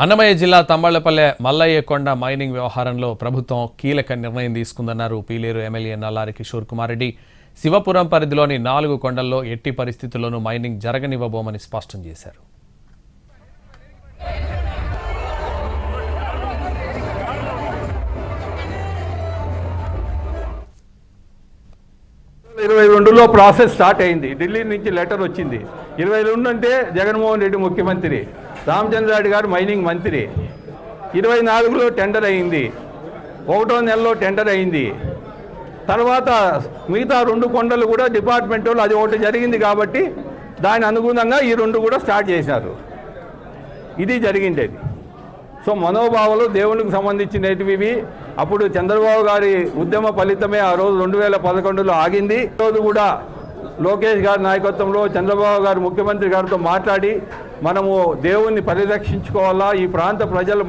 అన్నమయ్య జిల్లా తంబళ్లపల్లె మల్లయ్య కొండ మైనింగ్ వ్యవహారంలో ప్రభుత్వం కీలక నిర్ణయం తీసుకుందన్నారు పీలేరు ఎమ్మెల్యే నల్లారి కిషోర్ కుమార్ రెడ్డి. శివపురం పరిధిలోని 4 కొండల్లో ఎట్టి పరిస్థితుల్లోనూ మైనింగ్ జరగనివ్వబోమని స్పష్టం చేశారు. లో ప్రాసెస్ స్టార్ట్ అయింది. ఢిల్లీ నుంచి లెటర్ వచ్చింది. 22 అంటే జగన్మోహన్ రెడ్డి ముఖ్యమంత్రి, రామచంద్రారెడ్డి గారు మైనింగ్ మంత్రి. 24లో టెండర్ అయింది, 1వ నెలలో టెండర్ అయింది. తర్వాత మిగతా 2 కొండలు కూడా డిపార్ట్మెంట్ వాళ్ళు అది ఒకటి జరిగింది కాబట్టి దాని అనుగుణంగా ఈ 2 కూడా స్టార్ట్ చేశారు. ఇది జరిగిండేది. సో మనోభావాలు దేవునికి సంబంధించినవి. అప్పుడు చంద్రబాబు గారి ఉద్యమ ఫలితమే ఆ రోజు 2011లో ఆగింది. ఈరోజు కూడా లోకేష్ గారి నాయకత్వంలో చంద్రబాబు గారు ముఖ్యమంత్రి గారితో మాట్లాడి మనము దేవుణ్ణి పరిరక్షించుకోవాలా, ఈ ప్రాంత ప్రజలు